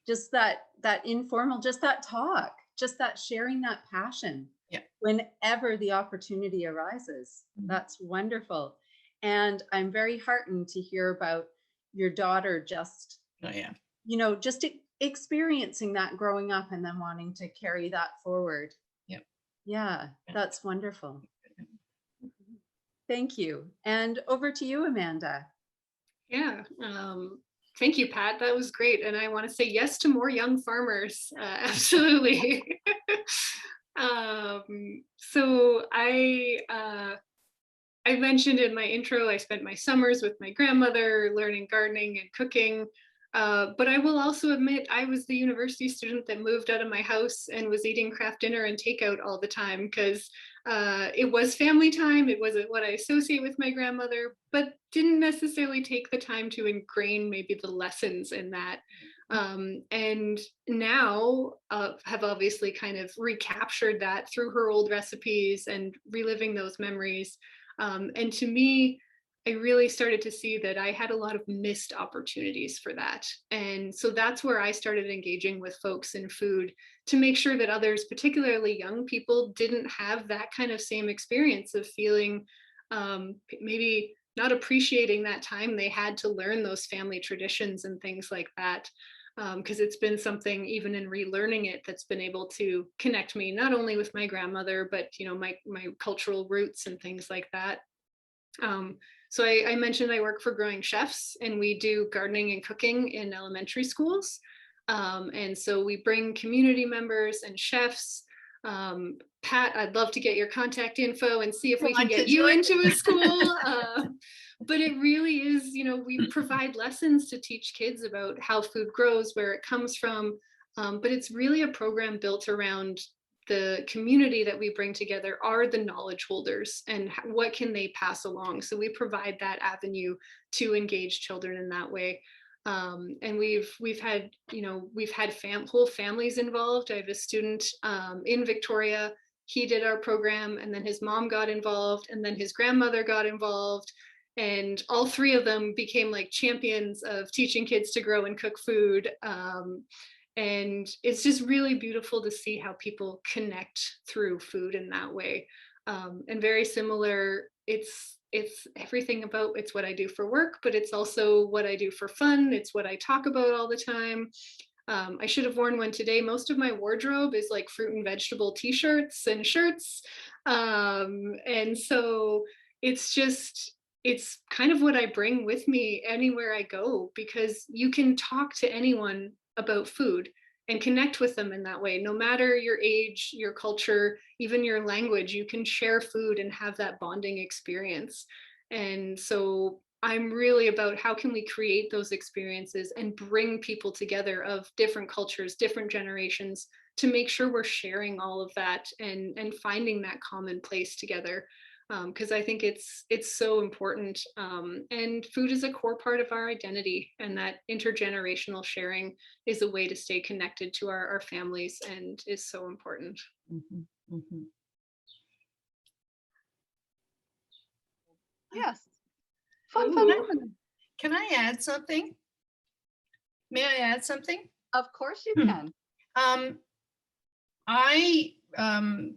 Just that informal, just that talk, just that sharing that passion. Yeah. Whenever the opportunity arises. That's wonderful. And I'm very heartened to hear about your daughter just, just experiencing that growing up and then wanting to carry that forward. Yep. Yeah, that's wonderful. Thank you. And over to you, Amanda. Yeah. Thank you, Pat. That was great. And I want to say yes to more young farmers. Absolutely. So I mentioned in my intro, I spent my summers with my grandmother learning gardening and cooking. But I will also admit I was the university student that moved out of my house and was eating craft dinner and takeout all the time, because it was family time. It wasn't what I associate with my grandmother, but didn't necessarily take the time to ingrain maybe the lessons in that. And now have obviously kind of recaptured that through her old recipes and reliving those memories. And to me, I really started to see that I had a lot of missed opportunities for that. And so that's where I started engaging with folks in food to make sure that others, particularly young people, didn't have that kind of same experience of feeling maybe not appreciating that time they had to learn those family traditions and things like that. Because it's been something, even in relearning it, that's been able to connect me not only with my grandmother, but my cultural roots and things like that. So I mentioned I work for Growing Chefs, and we do gardening and cooking in elementary schools. And so we bring community members and chefs. Pat, I'd love to get your contact info and see if we can get you into a school. But it really is, we provide lessons to teach kids about how food grows, where it comes from. But it's really a program built around the community that we bring together are the knowledge holders, and what can they pass along. So we provide that avenue to engage children in that way. And we've had whole families involved. I have a student in Victoria. He did our program, and then his mom got involved, and then his grandmother got involved. And all three of them became like champions of teaching kids to grow and cook food. And it's just really beautiful to see how people connect through food in that way. And very similar, it's everything about, it's what I do for work, but it's also what I do for fun. It's what I talk about all the time. I should have worn one today. Most of my wardrobe is like fruit and vegetable t-shirts and shirts. And so it's kind of what I bring with me anywhere I go, because you can talk to anyone about food and connect with them in that way. No matter your age, your culture, even your language, you can share food and have that bonding experience. And so I'm really about how can we create those experiences and bring people together of different cultures, different generations, to make sure we're sharing all of that and finding that common place together. Because I think it's so important. And food is a core part of our identity, and that intergenerational sharing is a way to stay connected to our families, and is so important. Mm-hmm. Mm-hmm. Yes. Fun. Can I add something? May I add something? Of course you can. through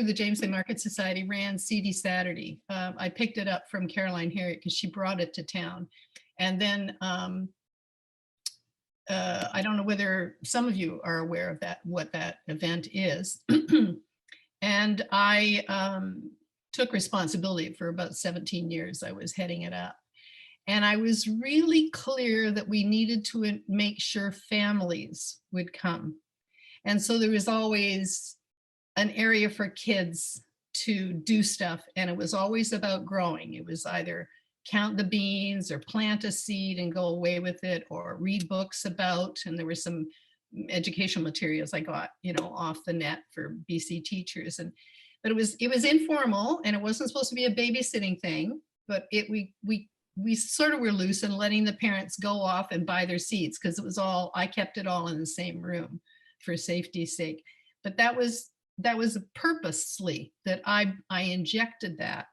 the Jameson Market Society, ran CD Saturday. I picked it up from Caroline Harriet because she brought it to town. And then I don't know whether some of you are aware of that, what that event is. And I took responsibility for about 17 years. I was heading it up. And I was really clear that we needed to make sure families would come. And so there was always an area for kids to do stuff. And it was always about growing. It was either count the beans or plant a seed and go away with it, or read books about, and there were some educational materials I got, you know, off the net for BC teachers. But it was informal, and it wasn't supposed to be a babysitting thing, but we sort of were loose and letting the parents go off and buy their seeds, because it was all, I kept it all in the same room for safety's sake. But that was purposely that I injected that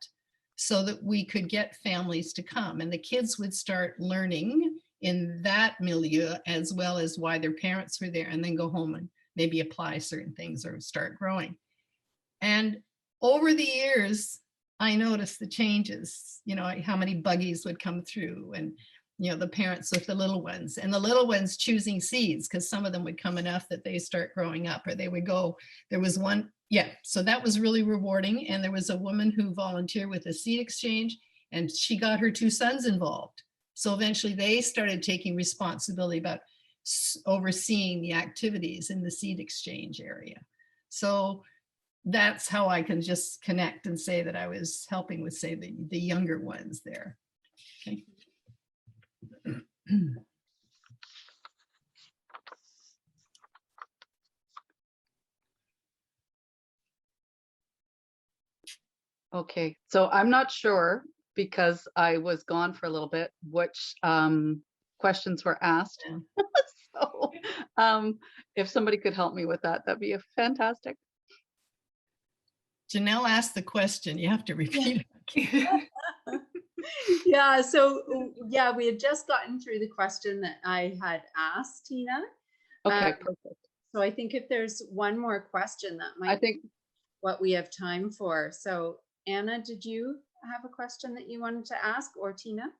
so that we could get families to come, and the kids would start learning in that milieu as well as why their parents were there, and then go home and maybe apply certain things or start growing. And over the years, I noticed the changes, you know, how many buggies would come through, and, you know, the parents with the little ones, and the little ones choosing seeds, because some of them would come enough that they start growing up, or they would go, there was one, yeah, so that was really rewarding. And there was a woman who volunteered with a seed exchange, and she got her 2 sons involved. So eventually they started taking responsibility about overseeing the activities in the seed exchange area. So that's how I can just connect and say that I was helping with, say, the younger ones there. Okay. Okay, so I'm not sure, because I was gone for a little bit, which questions were asked. So if somebody could help me with that, that'd be fantastic. Janelle asked the question. You have to repeat it. Yeah, so yeah, we had just gotten through the question that I had asked Tina. Okay, perfect. So I think if there's one more question, that might be what we have time for. So Anna, did you have a question that you wanted to ask, or Tina?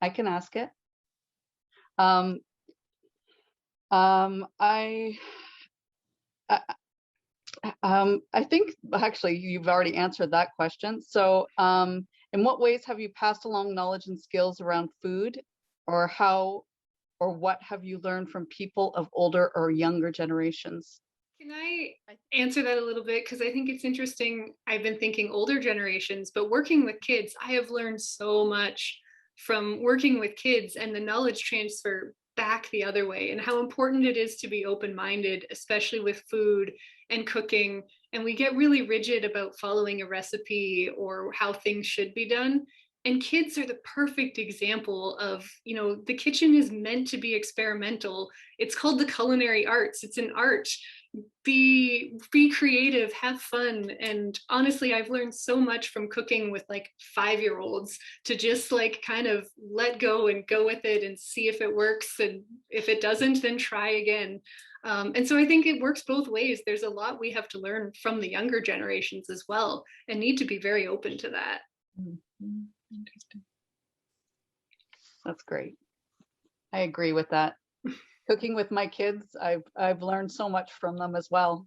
I can ask it. I think actually you've already answered that question. So in what ways have you passed along knowledge and skills around food, or how or what have you learned from people of older or younger generations? Can I answer that a little bit? Because I think it's interesting. I've been thinking older generations, but working with kids, I have learned so much from working with kids, and the knowledge transfer back the other way, and how important it is to be open-minded, especially with food and cooking. And we get really rigid about following a recipe or how things should be done. And kids are the perfect example of, you know, the kitchen is meant to be experimental. It's called the culinary arts. It's an art. Be creative, have fun. And honestly, I've learned so much from cooking with like 5-year-olds, to just like kind of let go and go with it and see if it works. And if it doesn't, then try again. And so I think it works both ways. There's a lot we have to learn from the younger generations as well, and need to be very open to that. Mm-hmm. Interesting. That's great. I agree with that. Cooking with my kids, I've learned so much from them as well.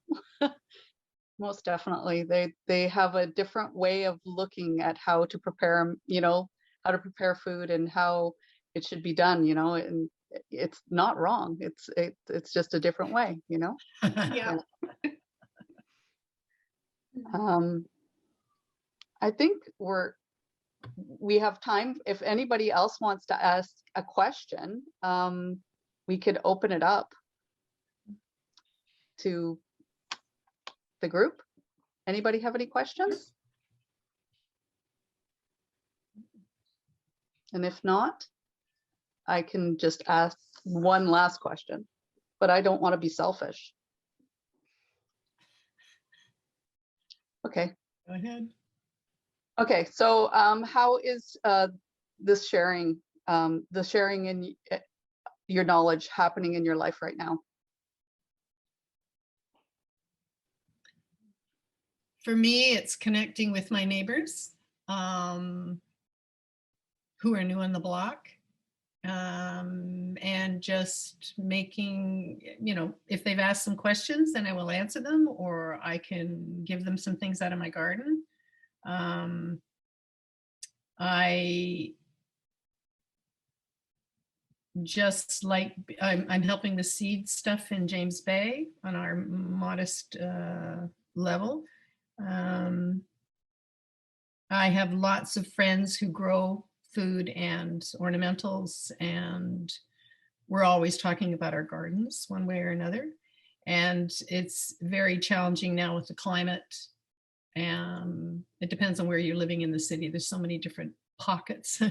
Most definitely. They have a different way of looking at how to prepare, you know, how to prepare food and how it should be done, you know, and it's not wrong. It's just a different way, you know. Yeah. I think we have time. If anybody else wants to ask a question, we could open it up to the group. Anybody have any questions? And if not, I can just ask one last question, but I don't want to be selfish. Okay. Go ahead. Okay, so how is this sharing the sharing in your knowledge happening in your life right now? For me, it's connecting with my neighbors who are new on the block, and just making, if they've asked some questions, then I will answer them, or I can give them some things out of my garden. I just like, I'm helping the seed stuff in James Bay on our modest level. I have lots of friends who grow food and ornamentals, and we're always talking about our gardens one way or another. And it's very challenging now with the climate. It depends on where you're living in the city. There's so many different pockets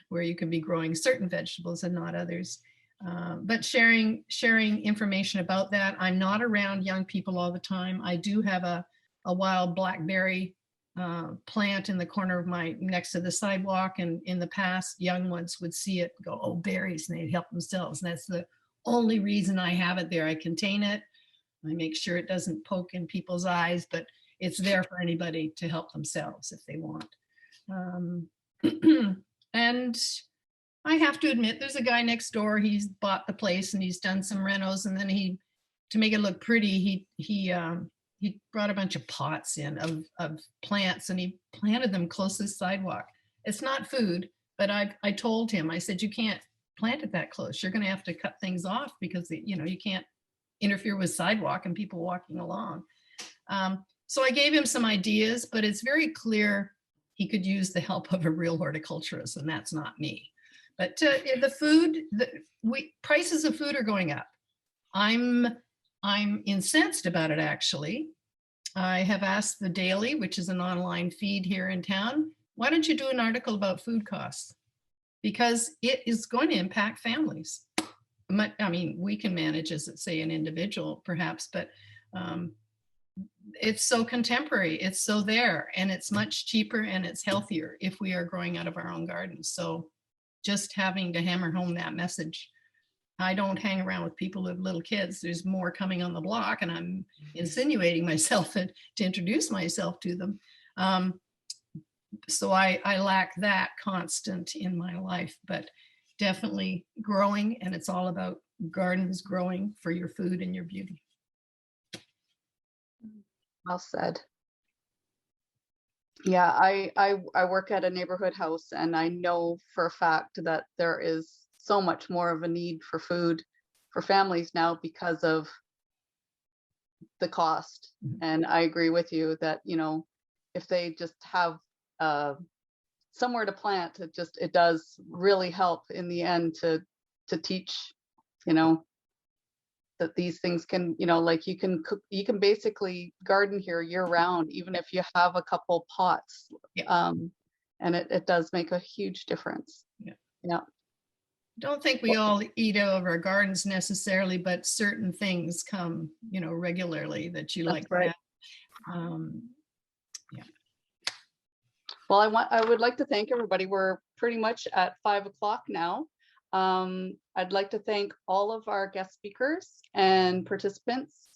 where you can be growing certain vegetables and not others. But sharing information about that. I'm not around young people all the time. I do have a wild blackberry plant in the corner of next to the sidewalk, and in the past young ones would see it and go, oh, berries, and they'd help themselves, and that's the only reason I have it there. I contain it, I make sure it doesn't poke in people's eyes, but it's there for anybody to help themselves if they want. And I have to admit, there's a guy next door, he's bought the place and he's done some renos, and then to make it look pretty, he brought a bunch of pots in of plants, and he planted them close to the sidewalk. It's not food, but I told him, I said, you can't plant it that close. You're going to have to cut things off because you can't interfere with sidewalk and people walking along. So I gave him some ideas, but it's very clear he could use the help of a real horticulturist, and that's not me. But the food, prices of food are going up. I'm incensed about it, actually. I have asked the Daily, which is an online feed here in town, why don't you do an article about food costs? Because it is going to impact families. I mean, we can manage as, say, an individual, perhaps, but it's so contemporary, it's so there, and it's much cheaper and it's healthier if we are growing out of our own gardens. So just having to hammer home that message. I don't hang around with people who have little kids. There's more coming on the block, and I'm insinuating myself to introduce myself to them. So I lack that constant in my life, but definitely growing, and it's all about gardens growing for your food and your beauty. Well said. Yeah, I work at a neighborhood house, and I know for a fact that there is so much more of a need for food for families now because of the cost. And I agree with you that, if they just have somewhere to plant, it does really help in the end to teach, that these things can, like you can cook, you can basically garden here year round, even if you have a couple pots. Yeah. And it does make a huge difference. Yeah. Don't think we all eat out of our gardens necessarily, but certain things come, regularly that you like. Right. Yeah. Well, I would like to thank everybody. We're pretty much at 5 o'clock now. I'd like to thank all of our guest speakers and participants.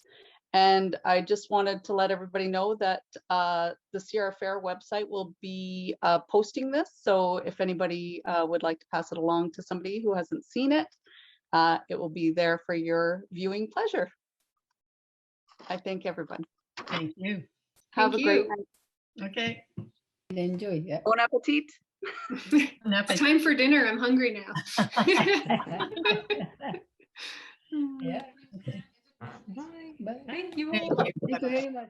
And I just wanted to let everybody know that the Sierra Fair website will be posting this. So if anybody would like to pass it along to somebody who hasn't seen it, it will be there for your viewing pleasure. I thank everyone. Thank you. Have a great night. Okay. Enjoy. Yeah. Bon appetit. It's time for dinner. I'm hungry now. Yeah. Okay. Bye. Bye. Thank you. Thank you very much.